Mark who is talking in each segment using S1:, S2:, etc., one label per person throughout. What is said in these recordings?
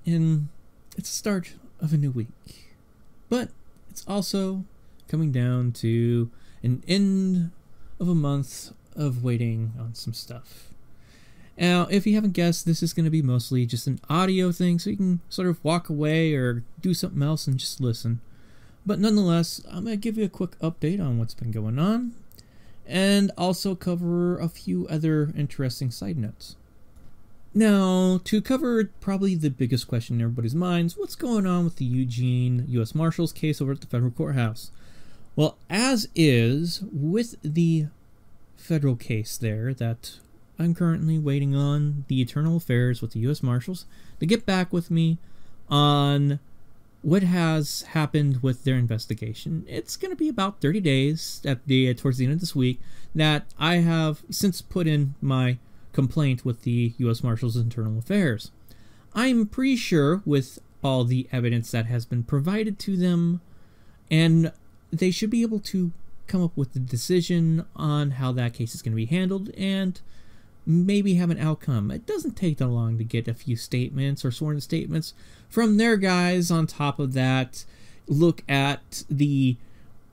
S1: and it's the start of a new week. But it's also coming down to an end of a month of waiting on some stuff. Now, if you haven't guessed, this is going to be mostly just an audio thing, so you can sort of walk away or do something else and just listen. But nonetheless, I'm going to give you a quick update on what's been going on, and also cover a few other interesting side notes. Now, to cover probably the biggest question in everybody's minds, what's going on with the Eugene U.S. Marshals case over at the federal courthouse? Well, as is with the federal case there that I'm currently waiting on the internal affairs with the U.S. Marshals to get back with me on what has happened with their investigation. It's going to be about 30 days towards the end of this week that I have since put in my complaint with the U.S. Marshals Internal Affairs. I'm pretty sure with all the evidence that has been provided to them, and they should be able to come up with a decision on how that case is going to be handled and maybe have an outcome. It doesn't take that long to get a few statements or sworn statements from their guys. On top of that, look at the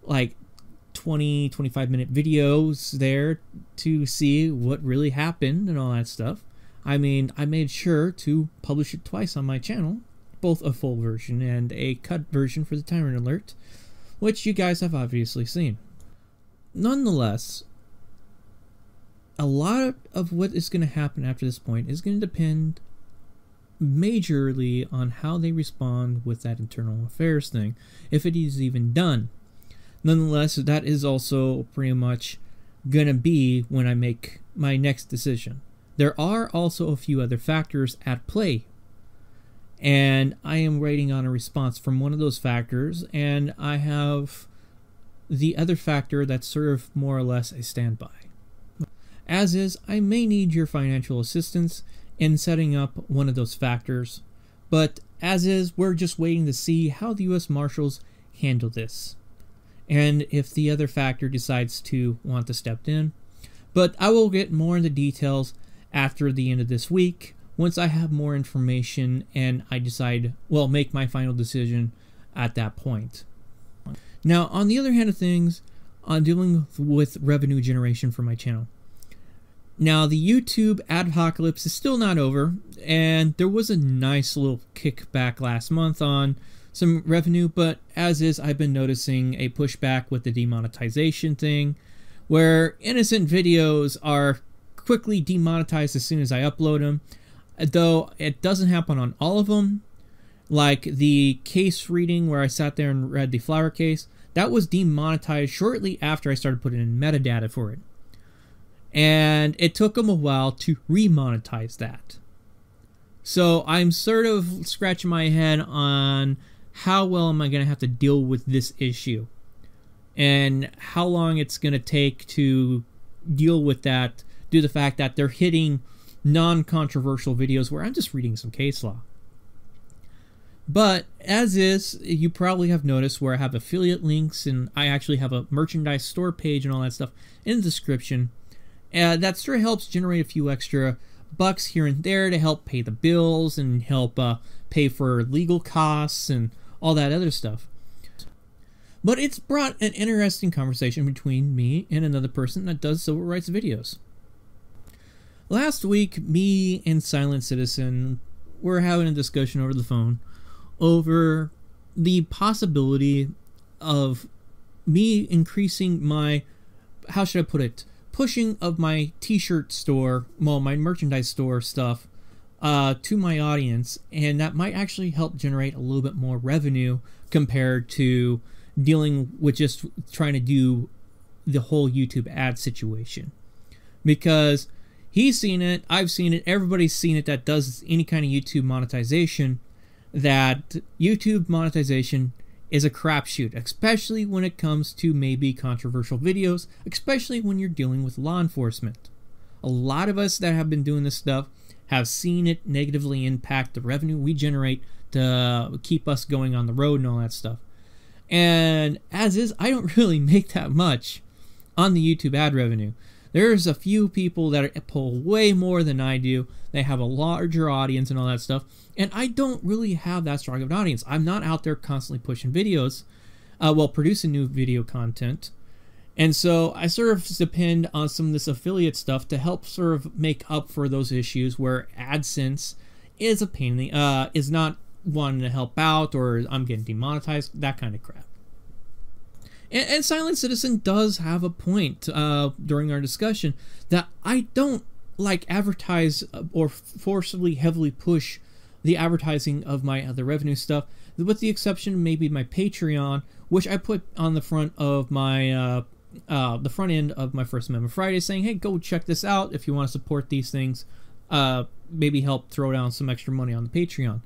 S1: 20-25 minute videos there to see what really happened and all that stuff. I mean, I made sure to publish it twice on my channel, both a full version and a cut version for the Tyrant Alert, which you guys have obviously seen. Nonetheless, a lot of what is going to happen after this point is going to depend majorly on how they respond with that internal affairs thing, if it is even done. Nonetheless, that is also pretty much going to be when I make my next decision. There are also a few other factors at play, and I am waiting on a response from one of those factors, and I have the other factor that's sort of more or less a standby. As is, I may need your financial assistance in setting up one of those factors, but as is, we're just waiting to see how the U.S. Marshals handle this, and if the other factor decides to want to step in. But I will get more into details after the end of this week, once I have more information and I decide, well, make my final decision at that point. Now, on the other hand of things, I'm dealing with revenue generation for my channel. Now, the YouTube adpocalypse is still not over, and there was a nice little kickback last month on some revenue, but as is, I've been noticing a pushback with the demonetization thing, where innocent videos are quickly demonetized as soon as I upload them, though it doesn't happen on all of them. Like the case reading where I sat there and read the flower case, that was demonetized shortly after I started putting in metadata for it. And it took them a while to remonetize that. So I'm sort of scratching my head on how well am I going to have to deal with this issue, and how long it's going to take to deal with that due to the fact that they're hitting non-controversial videos where I'm just reading some case law. But as is, you probably have noticed where I have affiliate links, and I actually have a merchandise store page and all that stuff in the description. That sure helps generate a few extra bucks here and there to help pay the bills and help pay for legal costs and all that other stuff. But it's brought an interesting conversation between me and another person that does civil rights videos. Last week, me and Silent Citizen were having a discussion over the phone over the possibility of me increasing my, how should I put it, pushing of my t-shirt store, well, my merchandise store stuff to my audience, and that might actually help generate a little bit more revenue compared to dealing with just trying to do the whole YouTube ad situation. Because he's seen it, I've seen it, everybody's seen it that does any kind of YouTube monetization, that YouTube monetization is a crapshoot, especially when it comes to maybe controversial videos, especially when you're dealing with law enforcement. A lot of us that have been doing this stuff have seen it negatively impact the revenue we generate to keep us going on the road and all that stuff. And as is, I don't really make that much on the YouTube ad revenue. There's a few people that pull way more than I do. They have a larger audience and all that stuff. And I don't really have that strong of an audience. I'm not out there constantly pushing videos, producing new video content. And so I sort of depend on some of this affiliate stuff to help sort of make up for those issues where AdSense is a pain in the, is not wanting to help out, or I'm getting demonetized, that kind of crap. And Silent Citizen does have a point during our discussion that I don't like advertise or forcibly heavily push the advertising of my other revenue stuff, with the exception of maybe my Patreon, which I put on the front of my the front end of my First Amendment Friday, saying, hey, go check this out if you want to support these things, maybe help throw down some extra money on the Patreon.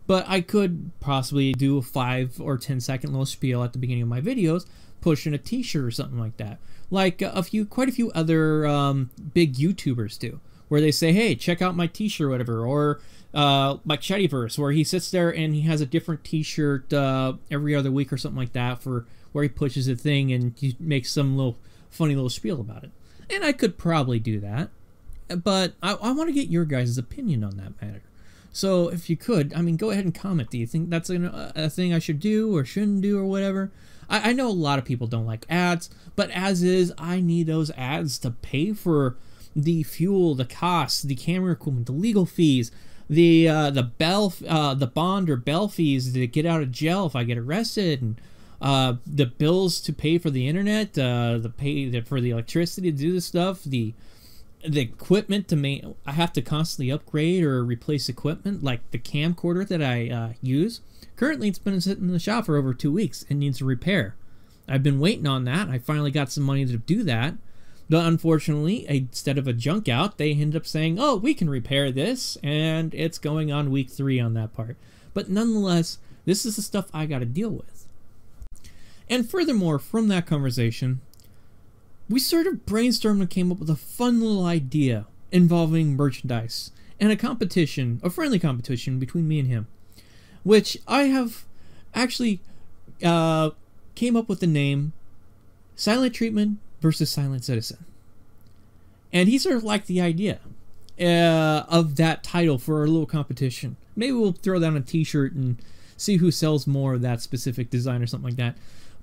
S1: But I could possibly do a 5 or 10 second little spiel at the beginning of my videos, pushing a t-shirt or something like that, like quite a few other big YouTubers do, where they say, hey, check out my t-shirt or whatever, or like Sheddyverse, where he sits there and he has a different t-shirt every other week or something like that, for where he pushes a thing and he makes some little funny little spiel about it. And I could probably do that, but I want to get your guys' opinion on that matter. So if you could, I mean, go ahead and comment. Do you think that's a thing I should do or shouldn't do or whatever? I know a lot of people don't like ads, but as is, I need those ads to pay for the fuel, the costs, the camera equipment, the legal fees, the bond or bail fees to get out of jail if I get arrested, and the bills to pay for the internet, for the electricity to do this stuff, the equipment to I have to constantly upgrade or replace equipment, like the camcorder that I use. Currently, it's been sitting in the shop for over 2 weeks and needs a repair. I've been waiting on that. I finally got some money to do that. But unfortunately, instead of a junk out, they ended up saying, oh, we can repair this, and it's going on week 3 on that part. But nonetheless, this is the stuff I got to deal with. And furthermore, from that conversation, we sort of brainstormed and came up with a fun little idea involving merchandise and a competition, a friendly competition between me and him, which I have actually came up with the name Silent Treatment versus Silent Citizen. And he sort of liked the idea of that title for a little competition. Maybe we'll throw down a t-shirt and see who sells more of that specific design or something like that.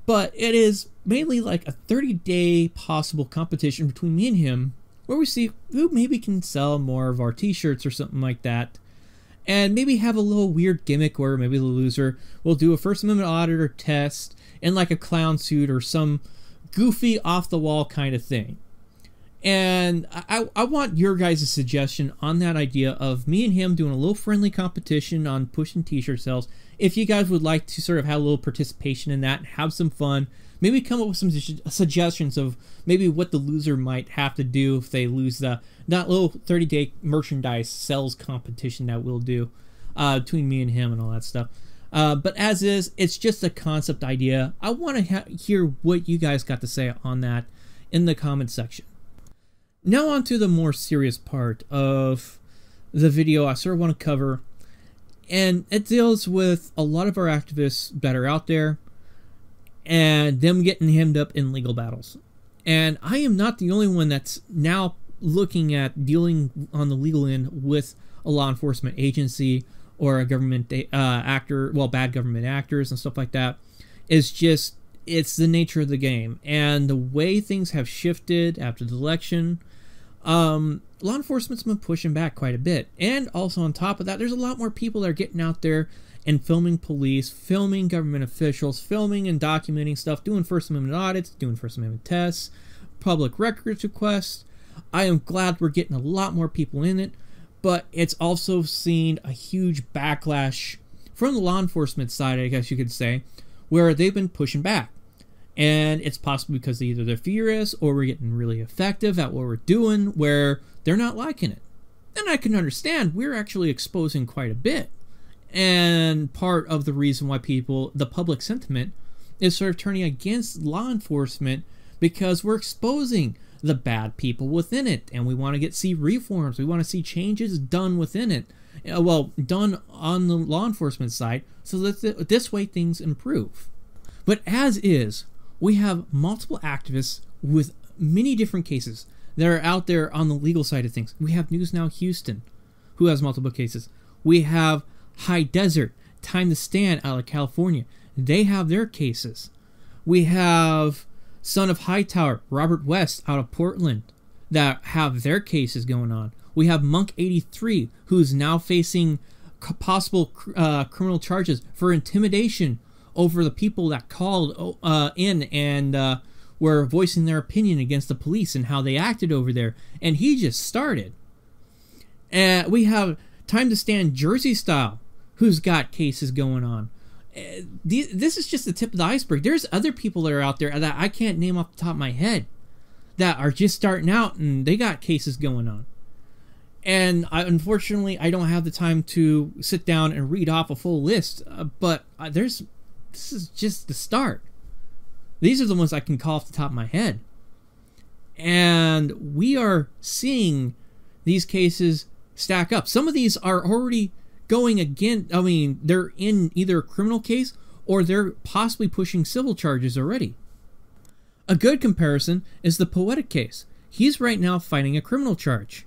S1: But it is mainly like a 30-day possible competition between me and him, where we see who maybe can sell more of our t-shirts or something like that. And maybe have a little weird gimmick where maybe the loser will do a First Amendment audit or test in like a clown suit or some goofy off-the-wall kind of thing. And I want your guys' suggestion on that idea of me and him doing a little friendly competition on pushing t-shirt sales. If you guys would like to sort of have a little participation in that and have some fun, maybe come up with some suggestions of maybe what the loser might have to do if they lose that little 30-day merchandise sales competition that we'll do between me and him and all that stuff. But as is, it's just a concept idea. I want to hear what you guys got to say on that in the comment section. Now on to the more serious part of the video I sort of want to cover. And it deals with a lot of our activists that are out there and them getting hemmed up in legal battles. And I am not the only one that's now looking at dealing on the legal end with a law enforcement agency or a government actor, bad government actors and stuff like that. It's the nature of the game. And the way things have shifted after the election, law enforcement's been pushing back quite a bit. And also on top of that, there's a lot more people that are getting out there and filming police, filming government officials, filming and documenting stuff, doing First Amendment audits, doing First Amendment tests, public records requests. I am glad we're getting a lot more people in it, but it's also seen a huge backlash from the law enforcement side, I guess you could say, where they've been pushing back. And it's possibly because either they're furious or we're getting really effective at what we're doing, where they're not liking it. And I can understand, we're actually exposing quite a bit. And part of the reason why the public sentiment is sort of turning against law enforcement, because we're exposing the bad people within it. And we want to see reforms. We want to see changes done within it. Done on the law enforcement side, so that this way things improve. But as is, we have multiple activists with many different cases that are out there on the legal side of things. We have News Now Houston, who has multiple cases. We have High Desert, Time to Stand out of California. They have their cases. We have Son of Hightower, Robert West out of Portland, that have their cases going on. We have Monk 83, who's now facing possible criminal charges for intimidation over the people that called in and were voicing their opinion against the police and how they acted over there. And he just started. And we have Time to Stand Jersey Style, who's got cases going on. This is just the tip of the iceberg. There's other people that are out there that I can't name off the top of my head that are just starting out and they got cases going on. And unfortunately, I don't have the time to sit down and read off a full list, but this is just the start. These are the ones I can call off the top of my head. And we are seeing these cases stack up. Some of these are already going again. I mean, they're in either a criminal case or they're possibly pushing civil charges already. A good comparison is the Poetic case. He's right now fighting a criminal charge.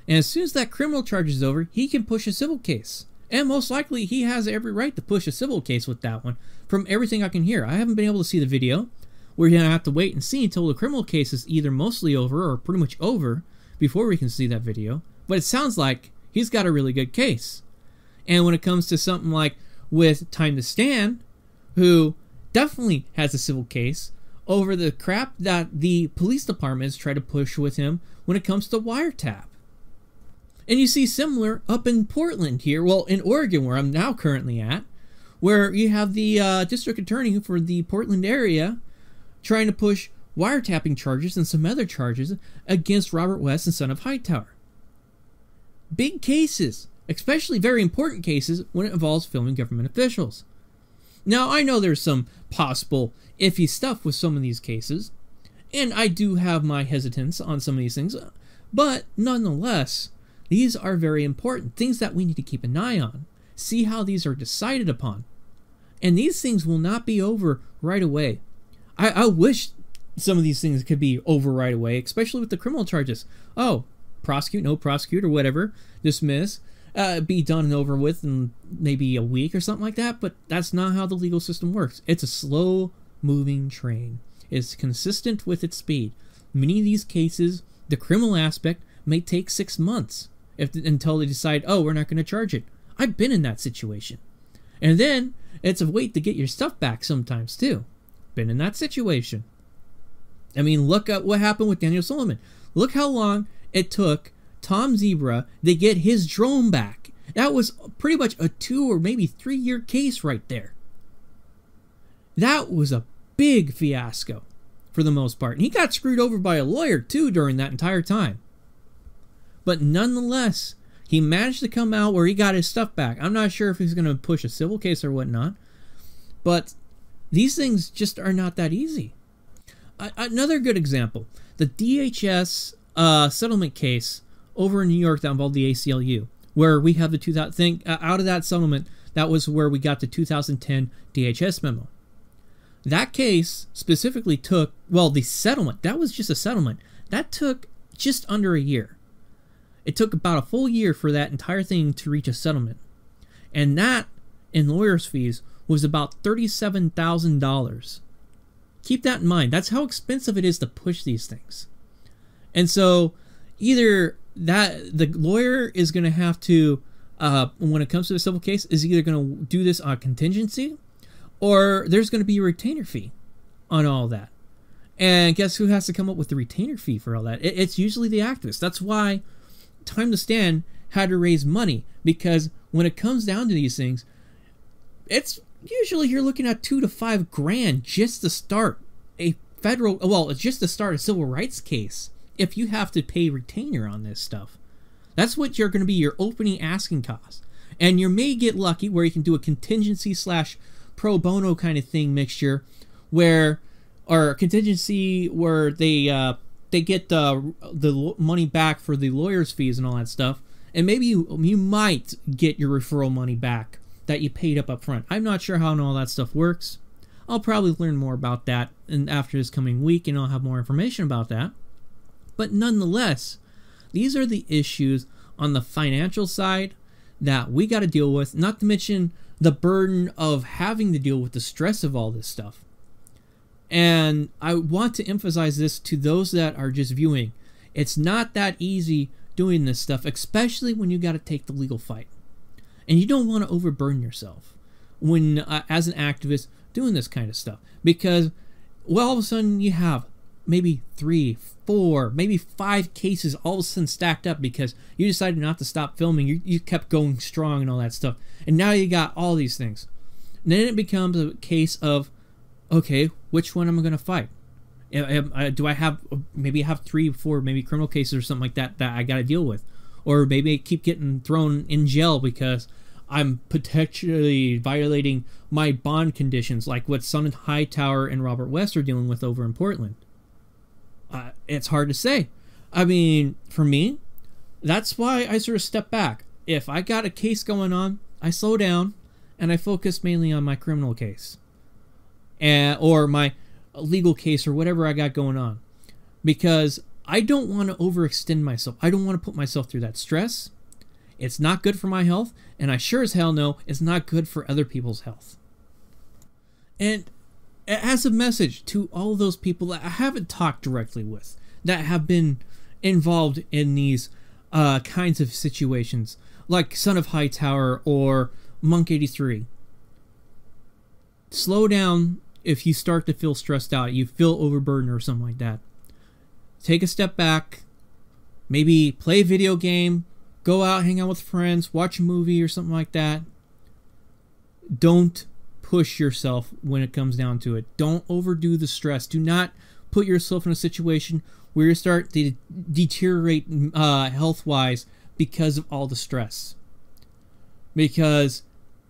S1: And as soon as that criminal charge is over, he can push a civil case. And most likely, he has every right to push a civil case with that one, from everything I can hear. I haven't been able to see the video. We're going to have to wait and see until the criminal case is either mostly over or pretty much over before we can see that video. But it sounds like he's got a really good case. And when it comes to something like with Time to Stand, who definitely has a civil case over the crap that the police department has tried to push with him when it comes to wiretap. And you see similar up in Portland here, well, in Oregon, where I'm now currently at, where you have the district attorney for the Portland area trying to push wiretapping charges and some other charges against Robert West and Son of Hightower. Big cases, especially very important cases when it involves filming government officials. Now, I know there's some possible iffy stuff with some of these cases, and I do have my hesitance on some of these things, but nonetheless, these are very important, things that we need to keep an eye on, see how these are decided upon. And these things will not be over right away. I wish some of these things could be over right away, especially with the criminal charges. Oh, prosecute, no prosecute, or whatever, dismiss, be done and over with in maybe a week or something like that, but that's not how the legal system works. It's a slow-moving train. It's consistent with its speed. Many of these cases, the criminal aspect may take 6 months until they decide, oh, we're not going to charge it. I've been in that situation. And then it's a wait to get your stuff back sometimes, too. Been in that situation. I mean, look at what happened with Daniel Solomon. Look how long it took Tom Zebra to get his drone back. That was pretty much a 2 or maybe 3 year case right there. That was a big fiasco for the most part. And he got screwed over by a lawyer too during that entire time. But nonetheless, he managed to come out where he got his stuff back. I'm not sure if he's going to push a civil case or whatnot. But these things just are not that easy. Another good example, the DHS settlement case over in New York that involved the ACLU, where we have the 2000 thing out of that settlement. That was where we got the 2010 DHS memo. That case specifically took, well, the settlement, that was just a settlement. That took just under a year. It took about a full year for that entire thing to reach a settlement. And that, in lawyer's fees, was about $37,000. Keep that in mind. That's how expensive it is to push these things. And so, either that the lawyer is going to have to, when it comes to a civil case, is either going to do this on contingency, or there's going to be a retainer fee on all that. And guess who has to come up with the retainer fee for all that? It's usually the activist. That's why Time to Stand had to raise money, because when it comes down to these things, it's usually you're looking at $2 to $5 grand just to start a federal, well, just to start a civil rights case. If you have to pay retainer on this stuff, that's what you're going to be your opening asking cost. And you may get lucky where you can do a contingency / pro bono kind of thing mixture, where, or contingency where they get the money back for the lawyer's fees and all that stuff, and maybe you might get your referral money back that you paid up front. I'm not sure how all that stuff works. I'll probably learn more about that after this coming week, and I'll have more information about that. But nonetheless, these are the issues on the financial side that we got to deal with, not to mention the burden of having to deal with the stress of all this stuff. And I want to emphasize this to those that are just viewing. It's not that easy doing this stuff, especially when you got to take the legal fight. And you don't want to overburden yourself when, as an activist, doing this kind of stuff. Because, well, all of a sudden you have maybe 3, 4, maybe 5 cases all of a sudden stacked up because you decided not to stop filming. You kept going strong and all that stuff. And now you got all these things. And then it becomes a case of, okay, which one am I going to fight? Do I have, maybe I have 3, 4, maybe criminal cases or something like that I got to deal with. Or maybe I keep getting thrown in jail because I'm potentially violating my bond conditions, like what Son Hightower and Robert West are dealing with over in Portland. It's hard to say. I mean, for me, that's why I sort of step back. If I got a case going on, I slow down and I focus mainly on my criminal case. Or my legal case or whatever I got going on. Because I don't want to overextend myself. I don't want to put myself through that stress. It's not good for my health. And I sure as hell know it's not good for other people's health. And as a message to all those people that I haven't talked directly with, that have been involved in these kinds of situations, like Son of Hightower or Monk 83. Slow down if you start to feel stressed out, you feel overburdened or something like that. Take a step back, maybe play a video game, go out, hang out with friends, watch a movie or something like that. Don't push yourself when it comes down to it. Don't overdo the stress. Do not put yourself in a situation where you start to deteriorate health-wise because of all the stress. Because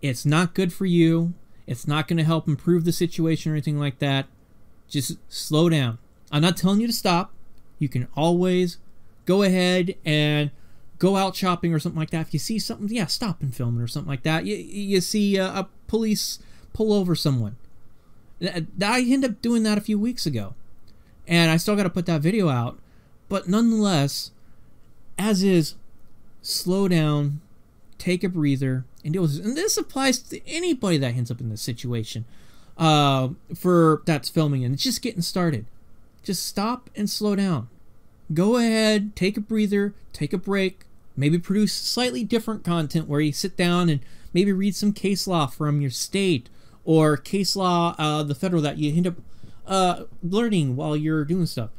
S1: it's not good for you. It's not going to help improve the situation or anything like that. Just slow down. I'm not telling you to stop. You can always go ahead and go out shopping or something like that. If you see something, yeah, stop and film it or something like that. You see a police pull over someone. I ended up doing that a few weeks ago. And I still got to put that video out. But nonetheless, as is, slow down, take a breather, and deal with this. And this applies to anybody that ends up in this situation for that's filming and it's just getting started. Just stop and slow down. Go ahead, take a breather, take a break, maybe produce slightly different content where you sit down and maybe read some case law from your state or case law, the federal that you end up learning while you're doing stuff.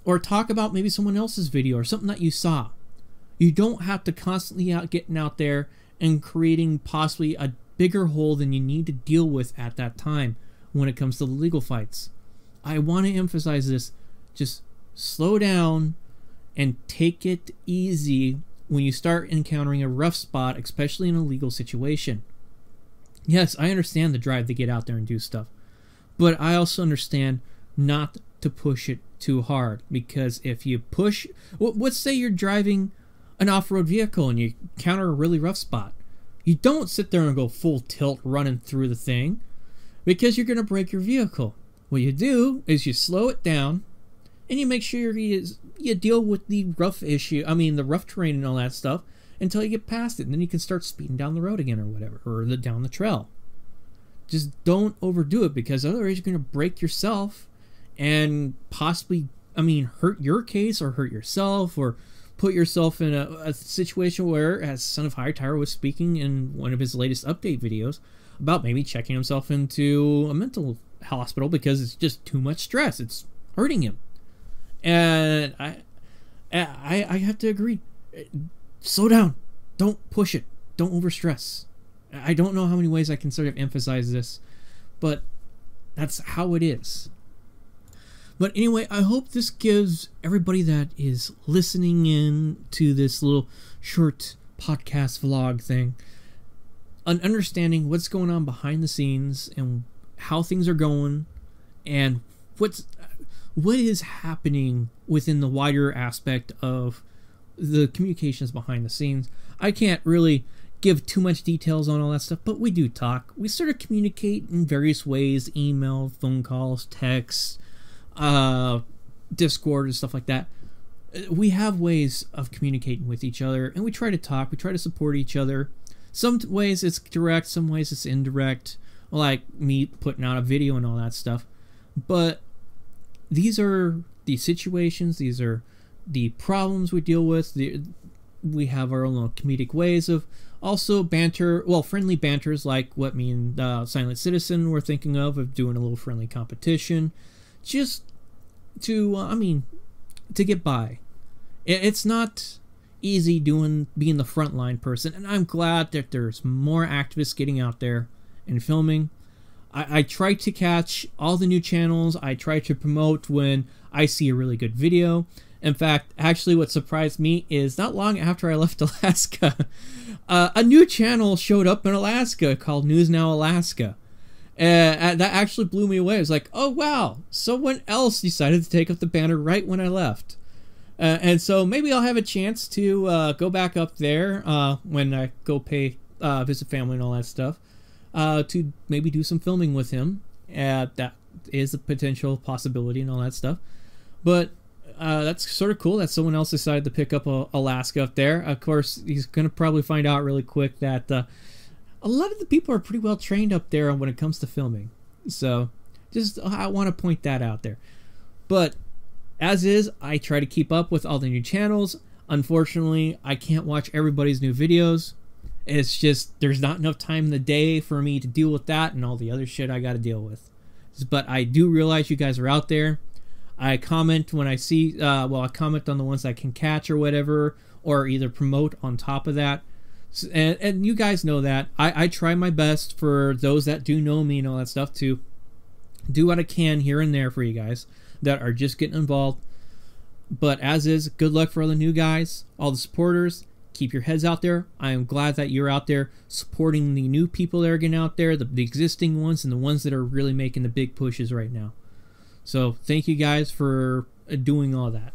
S1: Or talk about maybe someone else's video or something that you saw. You don't have to constantly getting out there and creating possibly a bigger hole than you need to deal with at that time when it comes to the legal fights. I want to emphasize this. Just slow down and take it easy when you start encountering a rough spot, especially in a legal situation. Yes, I understand the drive to get out there and do stuff, but I also understand not to push it too hard, because if you push, let's say you're driving an off-road vehicle and you encounter a really rough spot. You don't sit there and go full tilt running through the thing, because you're going to break your vehicle. What you do is you slow it down and you make sure you deal with the rough the rough terrain and all that stuff until you get past it, and then you can start speeding down the road again or whatever, or down the trail. Just don't overdo it, because otherwise you're going to break yourself and possibly, hurt your case or hurt yourself, or put yourself in a situation where, as Son of Hightower was speaking in one of his latest update videos, about maybe checking himself into a mental hospital because it's just too much stress. It's hurting him. And I have to agree. Slow down. Don't push it. Don't overstress. I don't know how many ways I can sort of emphasize this, but that's how it is. But anyway, I hope this gives everybody that is listening in to this little short podcast vlog thing an understanding what's going on behind the scenes and how things are going and what is happening within the wider aspect of the communications behind the scenes. I can't really give too much details on all that stuff, but we do talk. We sort of communicate in various ways: email, phone calls, texts, Discord, and stuff like that. we have ways of communicating with each other, and we try to talk, we try to support each other. Some ways it's direct, some ways it's indirect, like me putting out a video and all that stuff. But these are the situations, these are the problems we deal with. We have our own little comedic ways of also banter, well, friendly banters, like what me and Silent Citizen were thinking of doing a little friendly competition, just to, to get by. It's not easy being the frontline person, and I'm glad that there's more activists getting out there and filming. I try to catch all the new channels. I try to promote when I see a really good video. In fact, actually what surprised me is not long after I left Alaska, a new channel showed up in Alaska called News Now Alaska. That actually blew me away. I was like, oh wow, someone else decided to take up the banner right when I left. And so maybe I'll have a chance to go back up there when I go visit family and all that stuff, to maybe do some filming with him. That is a potential possibility and all that stuff. But that's sort of cool that someone else decided to pick up Alaska up there. Of course, he's going to probably find out really quick that a lot of the people are pretty well trained up there when it comes to filming. So I want to point that out there. But as is, I try to keep up with all the new channels. Unfortunately, I can't watch everybody's new videos. It's just, there's not enough time in the day for me to deal with that and all the other shit I got to deal with. But I do realize you guys are out there. I comment when I see, I comment on the ones I can catch or whatever, or either promote on top of that. And you guys know that. I try my best for those that do know me and all that stuff to do what I can here and there for you guys that are just getting involved. But as is, good luck for all the new guys, all the supporters. Keep your heads out there. I am glad that you're out there supporting the new people that are getting out there, the existing ones, and the ones that are really making the big pushes right now. So thank you guys for doing all that.